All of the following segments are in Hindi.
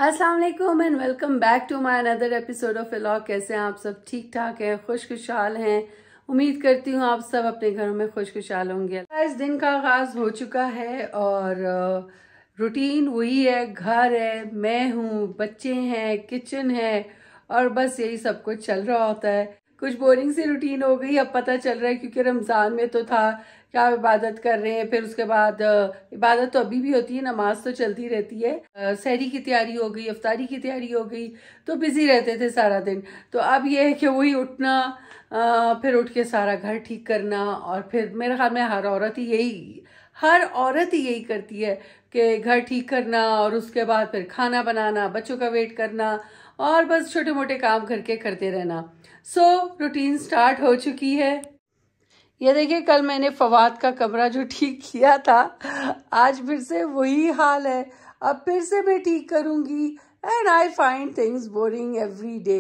अस्सलाम वालेकुम and welcome back to my another episode of vlog. कैसे हैं आप सब? ठीक ठाक हैं, खुशखुशाल हैं। उम्मीद करती हूँ आप सब अपने घरों में खुशखुशाल होंगे। इस दिन का आगाज हो चुका है और रूटीन वही है, घर है, मैं हूँ, बच्चे हैं, किचन है और बस यही सब कुछ चल रहा होता है। कुछ बोरिंग सी रूटीन हो गई, अब पता चल रहा है क्योंकि रमज़ान में तो था क्या इबादत कर रहे हैं, फिर उसके बाद इबादत तो अभी भी होती है, नमाज तो चलती रहती है, सहरी की तैयारी हो गई, इफ्तारी की तैयारी हो गई, तो बिजी रहते थे सारा दिन। तो अब ये है कि वही उठना, फिर उठ के सारा घर ठीक करना और फिर मेरे ख्याल में हर औरत ही यही करती है कि घर ठीक करना और उसके बाद फिर खाना बनाना, बच्चों का वेट करना और बस छोटे मोटे काम करके करते रहना। रूटीन स्टार्ट हो चुकी है। ये देखिए, कल मैंने फवाद का कमरा जो ठीक किया था, आज फिर से वही हाल है। अब फिर से मैं ठीक करूंगी and I find things boring every day.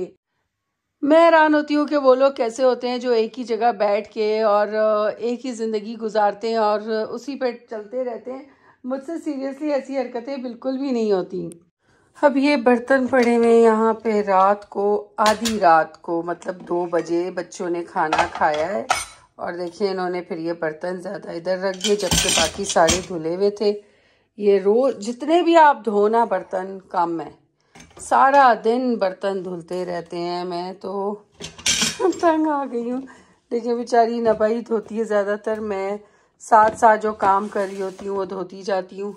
मैं हैरान होती हूँ कि वो लोग कैसे होते हैं जो एक ही जगह बैठ के और एक ही ज़िंदगी गुजारते हैं और उसी पे चलते रहते हैं। मुझसे सीरियसली ऐसी हरकतें बिल्कुल भी नहीं होती। अब ये बर्तन पड़े हुए यहाँ पे, आधी रात को मतलब 2 बजे बच्चों ने खाना खाया है और देखिए इन्होंने फिर ये बर्तन ज़्यादा इधर रख दिए जबकि बाकी सारे धुले हुए थे। ये रोज जितने भी आप धोना बर्तन कम है, सारा दिन बर्तन धुलते रहते हैं। मैं तो तंग आ गई हूँ। देखिए बेचारी नबाई धोती है ज़्यादातर, मैं साथ साथ जो काम कर रही होती हूँ वो धोती जाती हूँ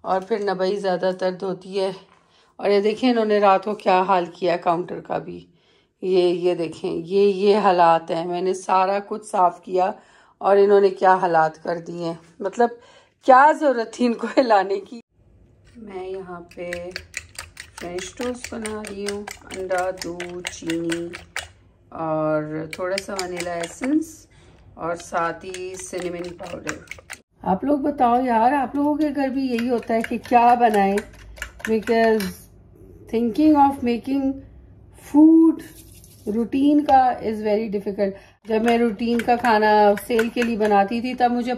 और फिर नबाई ज़्यादातर धोती है। और ये देखें इन्होंने रात को क्या हाल किया है काउंटर का भी। ये देखें, ये हालात हैं। मैंने सारा कुछ साफ़ किया और इन्होंने क्या हालात कर दिए हैं। मतलब क्या ज़रूरत थी इनको हिलाने की। मैं यहाँ पे फ्रेंच टोस्ट बना रही हूँ, अंडा, दूध, चीनी और थोड़ा सा वनीला एसेंस और साथ ही सिनेमन पाउडर। आप लोग बताओ यार, आप लोगों के घर भी यही होता है कि क्या बनाएं? Because thinking of making food routine का इज़ वेरी डिफ़िकल्ट। जब मैं रूटीन का खाना सेल के लिए बनाती थी तब मुझे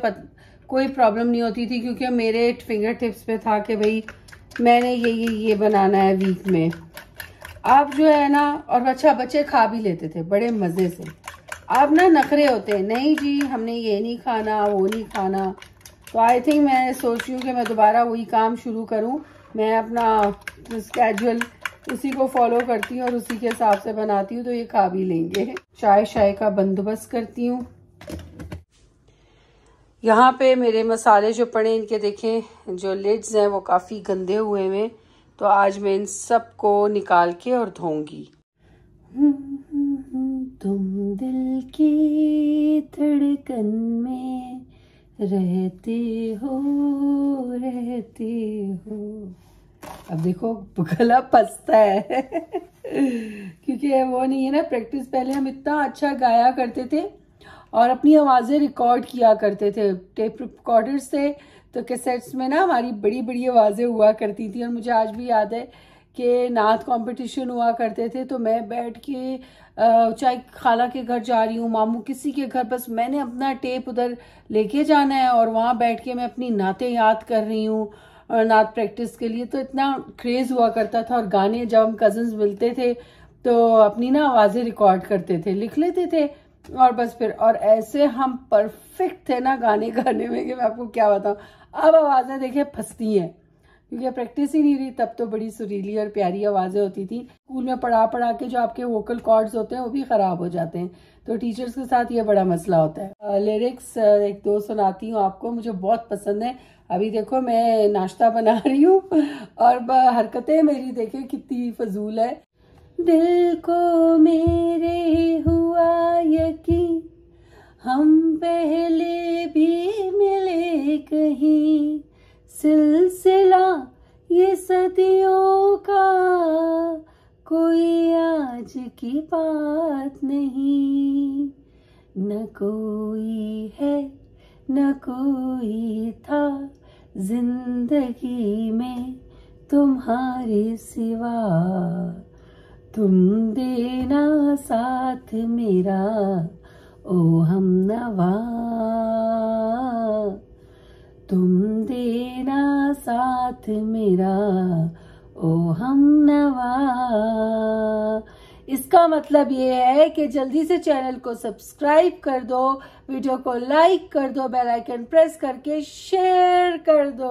कोई प्रॉब्लम नहीं होती थी क्योंकि मेरे फिंगर टिप्स पे था कि भाई मैंने ये बनाना है वीक में। अब जो है ना, और अच्छा बच्चे खा भी लेते थे बड़े मज़े से। अब ना नखरे होते हैं, नहीं जी हमने ये नहीं खाना, वो नहीं खाना। तो आई थिंक मैं सोच रही हूँ कि मैं दोबारा वही काम शुरू करूँ। मैं अपना स्केड्यूल उसी को फॉलो करती हूँ और उसी के हिसाब से बनाती हूँ तो ये खा भी लेंगे। चाय का बंदोबस्त करती हूँ। यहाँ पे मेरे मसाले जो पड़े इनके देखें, जो लिड्स हैं वो काफ़ी गंदे हुए हैं, तो आज मैं इन सब को निकाल के और धोऊंगी। तुम दिल की धड़कन में रहते हो। अब देखो गला फंसता है क्योंकि वो नहीं है ना प्रैक्टिस। पहले हम इतना अच्छा गाया करते थे और अपनी आवाज़ें रिकॉर्ड किया करते थे टेप रिकॉर्डर्स से, तो कैसेट्स में ना हमारी बड़ी बड़ी आवाज़ें हुआ करती थी। और मुझे आज भी याद है कि नात कंपटीशन हुआ करते थे तो मैं बैठ के चाहे खाला के घर जा रही हूँ, मामू किसी के घर, बस मैंने अपना टेप उधर लेके जाना है और वहाँ बैठ के मैं अपनी नातें याद कर रही हूँ और नात प्रैक्टिस के लिए। तो इतना क्रेज़ हुआ करता था। और गाने जब हम कज़न्स मिलते थे तो अपनी ना आवाज़ें रिकॉर्ड करते थे, लिख लेते थे और बस फिर, और ऐसे हम परफेक्ट थे ना गाने गाने में कि मैं आपको क्या बताऊँ। अब आवाज़ें देखें फंसती हैं क्योंकि प्रैक्टिस ही नहीं रही। तब तो बड़ी सुरीली और प्यारी आवाज़ें होती थी। स्कूल में पढ़ा के जो आपके वोकल कॉर्ड्स होते हैं वो भी ख़राब हो जाते हैं, तो टीचर्स के साथ ये बड़ा मसला होता है। लिरिक्स 1-2 सुनाती हूँ आपको, मुझे बहुत पसंद है। अभी देखो मैं नाश्ता बना रही हूँ और हरकतें मेरी देखें कितनी फजूल है। दिल को मेरे हुआ यकीन, हम पहले भी मिले कहीं, सिलसिला ये सदियों का, कोई आज की बात नहीं। न कोई है न कोई था जिंदगी में तुम्हारे सिवा, तुम देना साथ मेरा ओ हमनवा, तुम देना साथ मेरा ओ हम नवा। इसका मतलब ये है कि जल्दी से चैनल को सब्सक्राइब कर दो, वीडियो को लाइक कर दो, बेल आइकन प्रेस करके शेयर कर दो,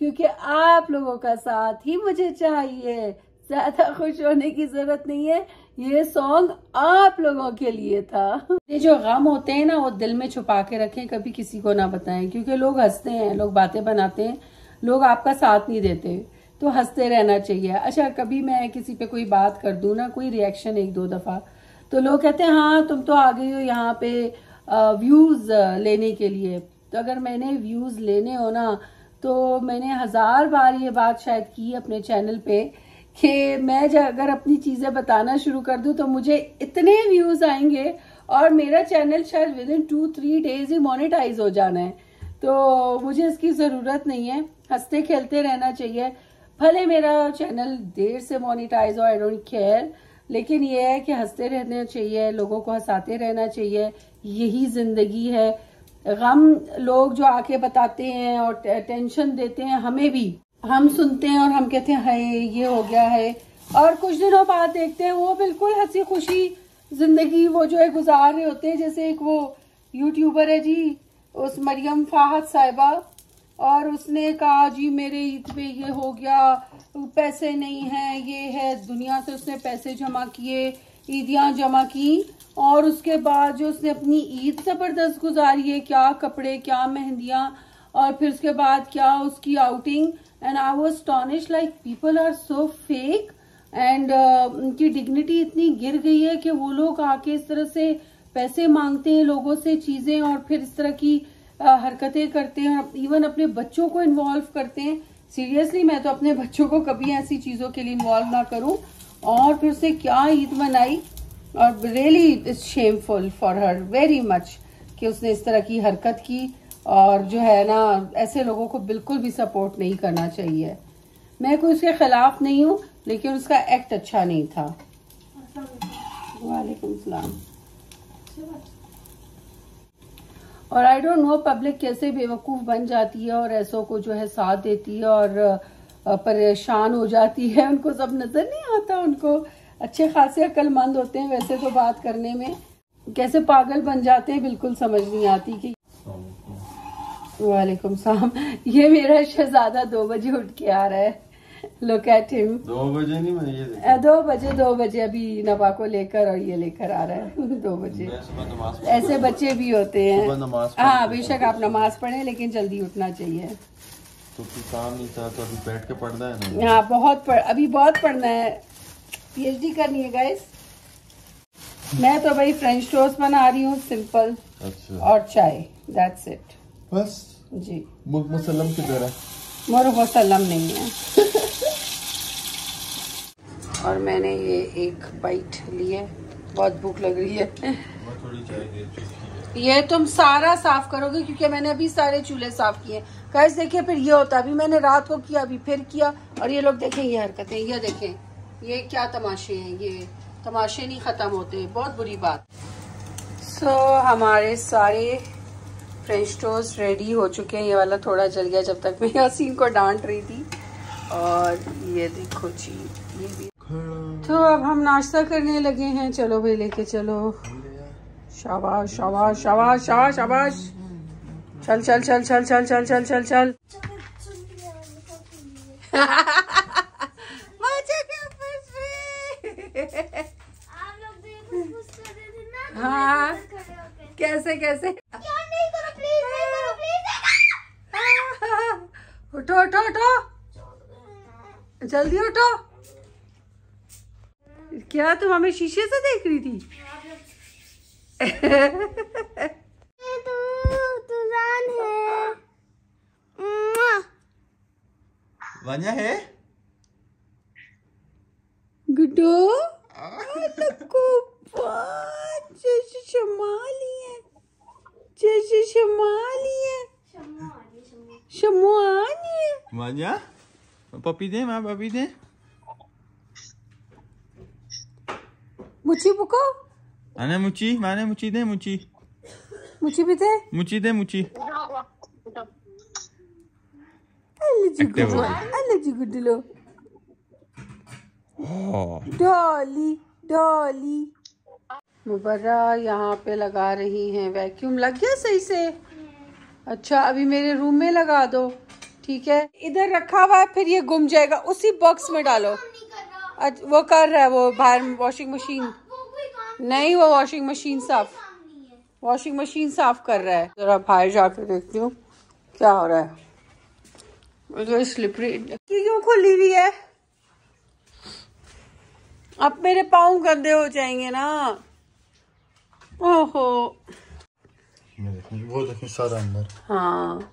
क्योंकि आप लोगों का साथ ही मुझे चाहिए। ज्यादा खुश होने की जरूरत नहीं है, ये सॉन्ग आप लोगों के लिए था। ये जो गम होते हैं ना, वो दिल में छुपा के रखें, कभी किसी को ना बताएं, क्योंकि लोग हंसते हैं, लोग बातें बनाते हैं, लोग आपका साथ नहीं देते, तो हंसते रहना चाहिए। अच्छा, कभी मैं किसी पे कोई बात कर दूं ना, कोई रिएक्शन एक दो दफा, तो लोग कहते हैं हाँ तुम तो आ गई हो यहाँ पे व्यूज लेने के लिए। तो अगर मैंने व्यूज लेने हो ना, तो मैंने 1000 बार ये बात शायद की अपने चैनल पे कि मैं अगर अपनी चीजें बताना शुरू कर दूं तो मुझे इतने व्यूज आएंगे और मेरा चैनल शायद विद इन 2-3 डेज ही मोनेटाइज हो जाना है। तो मुझे इसकी जरूरत नहीं है, हंसते खेलते रहना चाहिए। भले मेरा चैनल देर से मोनेटाइज हो, आई डोंट केयर, लेकिन ये है कि हंसते रहना चाहिए, लोगों को हंसाते रहना चाहिए, यही जिंदगी है। गम लोग जो आके बताते हैं और टेंशन देते हैं, हमें भी, हम सुनते हैं और हम कहते हैं हाय ये हो गया है, और कुछ दिनों बाद देखते हैं वो बिल्कुल हंसी खुशी जिंदगी वो जो है गुजार रहे होते हैं। जैसे एक वो यूट्यूबर है जी, उस मरियम फाहद साहिबा, और उसने कहा जी मेरे ईद पे ये हो गया, पैसे नहीं हैं, ये है, दुनिया से उसने पैसे जमा किए, ईदियां जमा की, और उसके बाद जो उसने अपनी ईद जबरदस्त गुजारी है, क्या कपड़े, क्या मेहंदियां, और फिर उसके बाद क्या उसकी outing. And I was astonished, like people are so fake, and उनकी डिग्निटी इतनी गिर गई है कि वो लोग आके इस तरह से पैसे मांगते हैं लोगों से चीजें, और फिर इस तरह की हरकतें करते हैं, इवन अपने बच्चों को इन्वॉल्व करते हैं। सीरियसली मैं तो अपने बच्चों को कभी ऐसी चीजों के लिए इन्वॉल्व ना करूं। और फिर से क्या ईद मनाई, और really it's shameful for her very much कि उसने इस तरह की हरकत की। और जो है ना, ऐसे लोगों को बिल्कुल भी सपोर्ट नहीं करना चाहिए। मैं कोई उसके खिलाफ नहीं हूँ, लेकिन उसका एक्ट अच्छा नहीं था। वालेकुम सलाम। और आई डोंट नो पब्लिक कैसे बेवकूफ बन जाती है और ऐसों को जो है साथ देती है और परेशान हो जाती है। उनको सब नजर नहीं आता, उनको अच्छे खासे अक्लमंद होते हैं वैसे तो बात करने में, कैसे पागल बन जाते हैं बिल्कुल समझ नहीं आती कि। वालेकुम सलाम। ये मेरा शहजादा 2 बजे उठ के आ रहा है, लुक एट हिम। 2 बजे नहीं, मैं ये 2 बजे अभी नवा को लेकर, और ये लेकर आ रहा है 2 बजे। ऐसे बच्चे भी होते हैं। हाँ बेशक आप नमाज पढ़ें, लेकिन जल्दी उठना चाहिए। तो काम नहीं था तो अभी बैठ के पढ़ना है ना। हाँ अभी बहुत पढ़ना है, PhD करनी है गाइस। मैं तो भाई फ्रेंच टोस्ट बना रही हूँ सिंपल। अच्छा। और चाय, दैट्स इट बस जी। मुसल्लम की तरह। मुसल्लम नहीं है। और मैंने ये एक बाइट ली है, बहुत भूख लग रही है। थोड़ी चाय दे। ये तुम सारा साफ करोगे, क्योंकि मैंने अभी सारे चूल्हे साफ किए। गाइस देखिए, फिर ये होता है, अभी मैंने रात को किया, अभी फिर किया, और ये लोग देखें ये हरकतें, ये देखें ये क्या तमाशे हैं, ये तमाशे नहीं खत्म होते, बहुत बुरी बात। सो हमारे सारे फ्रेंच टोस्ट रेडी हो चुके हैं। ये वाला थोड़ा जल गया जब तक मैं यासीन को डांट रही थी। और ये देखो जी, ये भी। तो अब हम नाश्ता करने लगे हैं। चलो भाई लेके चलो। शाबाश शाबाश शाबाश शाबाश शाबाश। चल चल चल चल चल चल चल चल चल। हाँ कैसे कैसे। उठो उठो उठो, जल्दी उठो। क्या तुम हमें शीशे से देख रही थी? वान्या है गुड्डो। जैसे शमाली है, जैसे शमाली है, शमुआनी है। वान्या पपी दे, माँ पपी दे। मुची बुको आने मुची, माने मुची दे, मुची मुची भी दे, मुची दे, मुची। अल्लाह जी गुड्डलो। डॉली डॉली। मुबर्रा यहाँ पे लगा रही हैं वैक्यूम। लग गया सही से? अच्छा, अभी मेरे रूम में लगा दो, ठीक है? इधर रखा हुआ है, फिर ये गुम जाएगा, उसी बॉक्स में डालो। वो कर रहा है, वो बाहर वॉशिंग मशीन नहीं, वो वॉशिंग मशीन साफ कर रहा है। जरा बाहर जाके देखती हूँ क्या हो रहा है। तो स्लिपरी क्यों खुली हुई है? अब मेरे पाँव गंदे हो जाएंगे ना। ओहो, वो देखिए सारा अंदर। हाँ,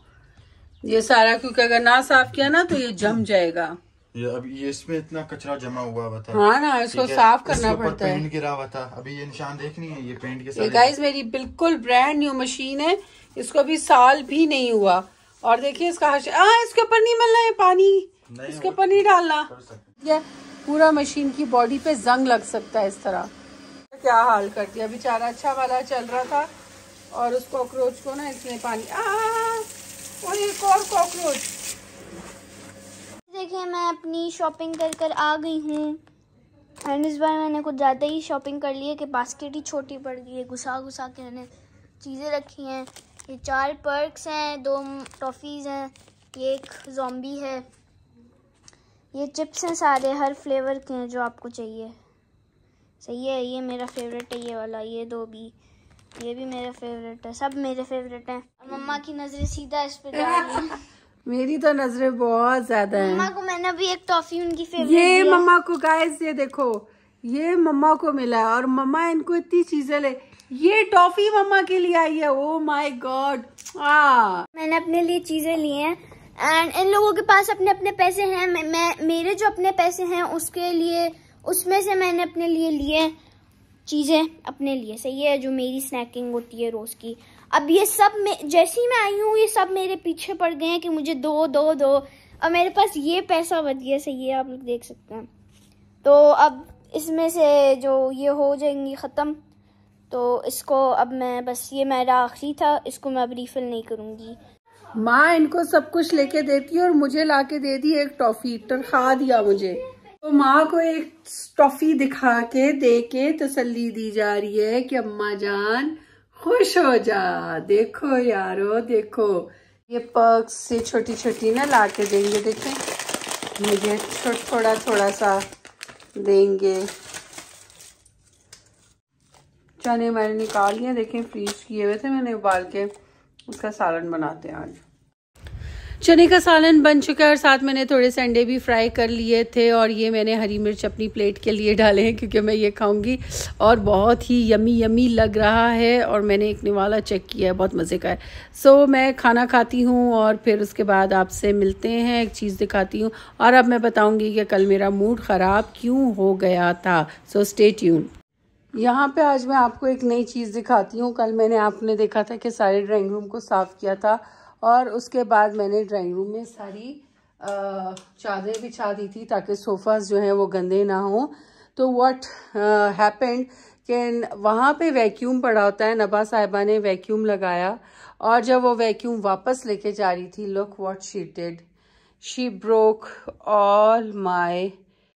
ये सारा क्योंकि अगर ना साफ किया ना तो ये जम जाएगा। ये इसमें इतना कचरा जमा हुआ था। हाँ ना, इसको साफ करना पड़ता है। पेंट गिरा हुआ था, अभी ये निशान देखनी है, ये पेंट के सारे। गाइस, मेरी बिल्कुल ब्रांड न्यू मशीन है, इसको अभी साल भी नहीं हुआ। और देखिए इसका इसके ऊपर नहीं मलना है पानी, इसके ऊपर नहीं डालना। ये पूरा मशीन की बॉडी पे जंग लग सकता है इस तरह। क्या हाल कर दिया बेचारा, अच्छा वाला चल रहा था और उस कॉकरोच को ना इसने पानी और एक और कॉकरोच। देखिए, मैं अपनी शॉपिंग कर आ गई हूँ एंड इस बार मैंने कुछ ज़्यादा ही शॉपिंग कर ली है कि बास्केट ही छोटी पड़ गई है। घुसा के मैंने चीज़ें रखी हैं। ये 4 पर्क्स हैं, 2 टॉफ़ीज़ हैं, ये एक ज़ॉम्बी है, ये चिप्स हैं, सारे हर फ्लेवर के हैं जो आपको चाहिए। सही है, ये मेरा फेवरेट है, ये वाला, ये 2 भी, ये भी मेरा फेवरेट है, सब मेरे फेवरेट हैं। मम्मा की नज़रें सीधा इस पे जा रही हैं। मेरी तो नजरें बहुत ज्यादा हैं। मम्मा को मैंने अभी एक टॉफी उनकी फेवरेट ये मम्मा को, गाइस ये देखो, ये मम्मा को मिला है और मम्मा इनको इतनी चीजें ले। ये टॉफी मम्मा के लिए आई है। Oh my God. मैंने अपने लिए चीजें ली हैं एंड इन लोगों के पास अपने अपने पैसे हैं। मेरे जो अपने पैसे हैं उसके लिए, उसमें से मैंने अपने लिए लिए चीजें अपने लिए। सही है, जो मेरी स्नैकिंग होती है रोज की। अब ये सब जैसे ही मैं आई हूँ ये सब मेरे पीछे पड़ गए हैं कि मुझे दो दो दो। अब मेरे पास ये पैसा बच गया। सही है, आप लोग देख सकते हैं। तो अब इसमें से जो ये हो जाएंगी ख़त्म, तो इसको अब मैं बस, ये मेरा आखिरी था, इसको मैं अब रीफिल नहीं करूँगी। माँ इनको सब कुछ लेके देती है और मुझे लाके दे दी एक टॉफी, तरखा दिया मुझे। तो माँ को एक टॉफी दिखा के दे के तसल्ली दी जा रही है कि अम्मा जान खुश हो जा। देखो यारो, देखो ये पर्क्स से छोटी छोटी ना ला के देंगे। देखें, मुझे थोड़ा सा देंगे। चने मैंने निकाल लिए, देखें फ्रीज किए हुए थे मैंने, उबाल के उसका सालन बनाते हैं आज। चने का सालन बन चुका है और साथ मैंने थोड़े से अंडे भी फ्राई कर लिए थे और ये मैंने हरी मिर्च अपनी प्लेट के लिए डाले हैं क्योंकि मैं ये खाऊंगी और बहुत ही यमी यमी लग रहा है। और मैंने एक निवाला चेक किया है, बहुत मज़े का है। सो मैं खाना खाती हूँ और फिर उसके बाद आपसे मिलते हैं, एक चीज़ दिखाती हूँ और अब मैं बताऊँगी कि कल मेरा मूड ख़राब क्यों हो गया था। So stay tune. यहाँ पे आज मैं आपको एक नई चीज़ दिखाती हूँ। कल मैंने आपने देखा था कि सारे ड्राइंग रूम को साफ़ किया था और उसके बाद मैंने ड्राइंग रूम में सारी चादरें बिछा दी थी ताकि सोफ़ास जो हैं वो गंदे ना हो। तो व्हाट हैपेंड कि वहाँ पे वैक्यूम पड़ा होता है। नबा साहिबा ने वैक्यूम लगाया और जब वो वैक्यूम वापस लेके जा रही थी, look what she did, she broke all my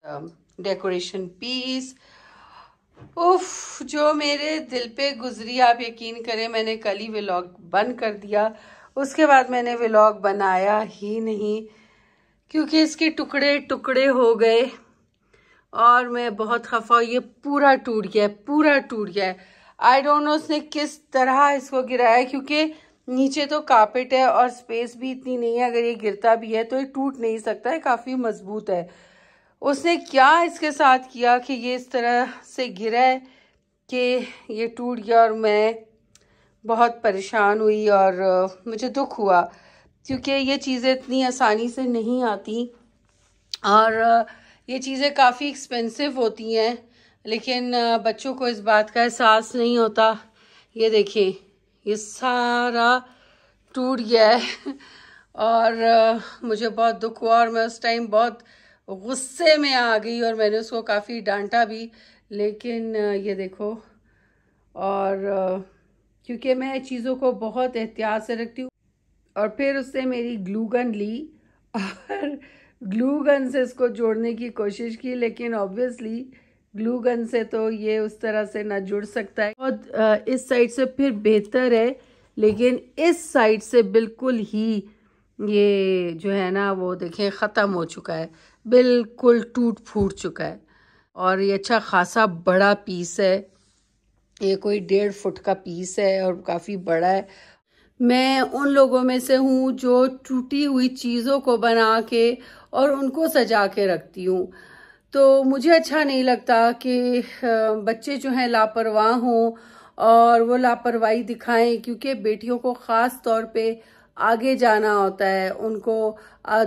decoration piece. उफ, जो मेरे दिल पे गुजरी, आप यकीन करें मैंने कल ही व्लॉग बंद कर दिया। उसके बाद मैंने व्लॉग बनाया ही नहीं क्योंकि इसके टुकड़े टुकड़े हो गए और मैं बहुत खफा। ये पूरा टूट गया, पूरा टूट गया। आई डोंट नो उसने किस तरह इसको गिराया क्योंकि नीचे तो कारपेट है और स्पेस भी इतनी नहीं है। अगर ये गिरता भी है तो ये टूट नहीं सकता है, काफ़ी मजबूत है। उसने क्या इसके साथ किया कि ये इस तरह से गिरा है कि ये टूट गया और मैं बहुत परेशान हुई और मुझे दुख हुआ क्योंकि ये चीज़ें इतनी आसानी से नहीं आती और ये चीज़ें काफ़ी एक्सपेंसिव होती हैं, लेकिन बच्चों को इस बात का एहसास नहीं होता। ये देखिए, ये सारा टूट गया है और मुझे बहुत दुख हुआ और मैं उस टाइम बहुत गुस्से में आ गई और मैंने उसको काफ़ी डांटा भी। लेकिन ये देखो, और क्योंकि मैं चीज़ों को बहुत एहतियात से रखती हूँ और फिर उससे मेरी ग्लू गन ली और ग्लू गन से इसको जोड़ने की कोशिश की, लेकिन ऑब्वियसली ग्लू गन से तो ये उस तरह से ना जुड़ सकता है। और इस साइड से फिर बेहतर है, लेकिन इस साइड से बिल्कुल ही ये जो है ना वो देखें ख़त्म हो चुका है, बिल्कुल टूट फूट चुका है। और ये अच्छा खासा बड़ा पीस है, ये कोई 1.5 फुट का पीस है और काफ़ी बड़ा है। मैं उन लोगों में से हूँ जो टूटी हुई चीज़ों को बना के और उनको सजा के रखती हूँ। तो मुझे अच्छा नहीं लगता कि बच्चे जो हैं लापरवाह हों और वो लापरवाही दिखाएं, क्योंकि बेटियों को ख़ास तौर पे आगे जाना होता है, उनको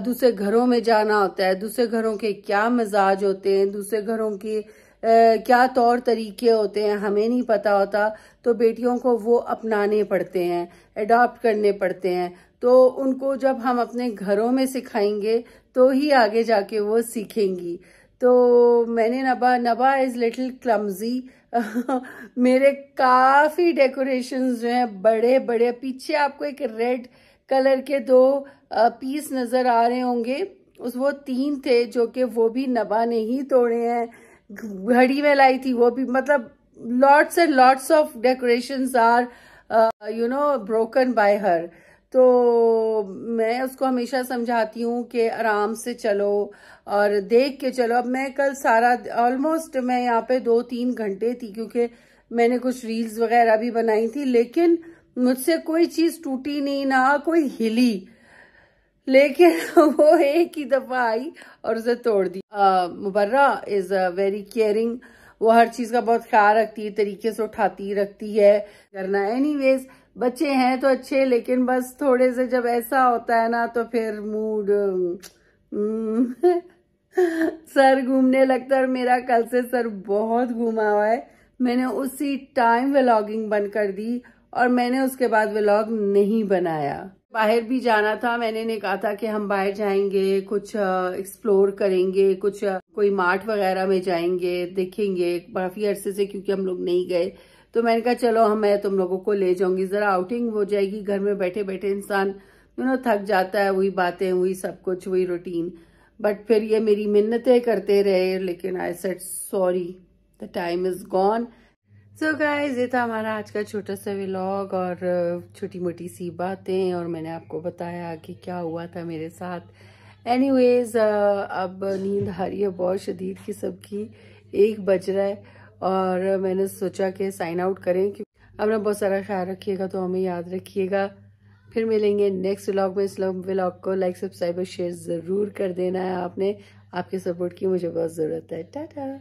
दूसरे घरों में जाना होता है, दूसरे घरों के क्या मिजाज होते हैं, दूसरे घरों की क्या तौर तरीके होते हैं हमें नहीं पता होता। तो बेटियों को वो अपनाने पड़ते हैं, अडॉप्ट करने पड़ते हैं। तो उनको जब हम अपने घरों में सिखाएंगे तो ही आगे जाके वो सीखेंगी। तो मैंने नबा इज लिटिल क्लमजी मेरे काफी डेकोरेशंस जो हैं बड़े बड़े, पीछे आपको एक रेड कलर के 2 पीस नजर आ रहे होंगे, वो 3 थे जो कि वो भी नबा ने ही तोड़े हैं। घड़ी में लाई थी वो भी, मतलब lots and lots of decorations are broken by her. तो मैं उसको हमेशा समझाती हूँ कि आराम से चलो और देख के चलो। अब मैं कल सारा ऑलमोस्ट मैं यहाँ पे 2-3 घंटे थी, क्योंकि मैंने कुछ रील्स वगैरह भी बनाई थी, लेकिन मुझसे कोई चीज टूटी नहीं, ना कोई हिली, लेकिन वो एक ही दफा आई और उसे तोड़ दी। मुबर्रा इज वेरी केयरिंग, वो हर चीज का बहुत ख्याल रखती है, तरीके से उठाती रखती है करना। एनीवेज बच्चे हैं तो अच्छे, लेकिन बस थोड़े से जब ऐसा होता है ना तो फिर मूड सर घूमने लगता है। और मेरा कल से सर बहुत घूमा हुआ है। मैंने उसी टाइम व्लॉगिंग बंद कर दी और मैंने उसके बाद व्लॉग नहीं बनाया। बाहर भी जाना था, मैंने कहा था कि हम बाहर जाएंगे, कुछ एक्सप्लोर करेंगे, कुछ कोई मार्ट वगैरह में जाएंगे, देखेंगे काफी अरसे से, क्योंकि हम लोग नहीं गए। तो मैंने कहा चलो मैं तुम लोगों को ले जाऊंगी, जरा आउटिंग हो जाएगी। घर में बैठे बैठे इंसान थक जाता है, वही बातें, वही सब कुछ, वही रूटीन। बट फिर ये मेरी मिन्नतें करते रहे, लेकिन I said sorry, the time is gone. So guys, ये था हमारा आज का छोटा सा व्लॉग और छोटी मोटी सी बातें, और मैंने आपको बताया कि क्या हुआ था मेरे साथ। एनीवेज अब नींद आ रही है बहुत शदीद की सबकी, 1 बज रहा है और मैंने सोचा कि साइन आउट करें। अपना बहुत सारा ख्याल रखिएगा, तो हमें याद रखिएगा। फिर मिलेंगे नेक्स्ट व्लॉग में। इस व्लॉग को लाइक, सब्सक्राइब और शेयर ज़रूर कर देना है आपने। आपके सपोर्ट की मुझे बहुत ज़रूरत है। टाटा।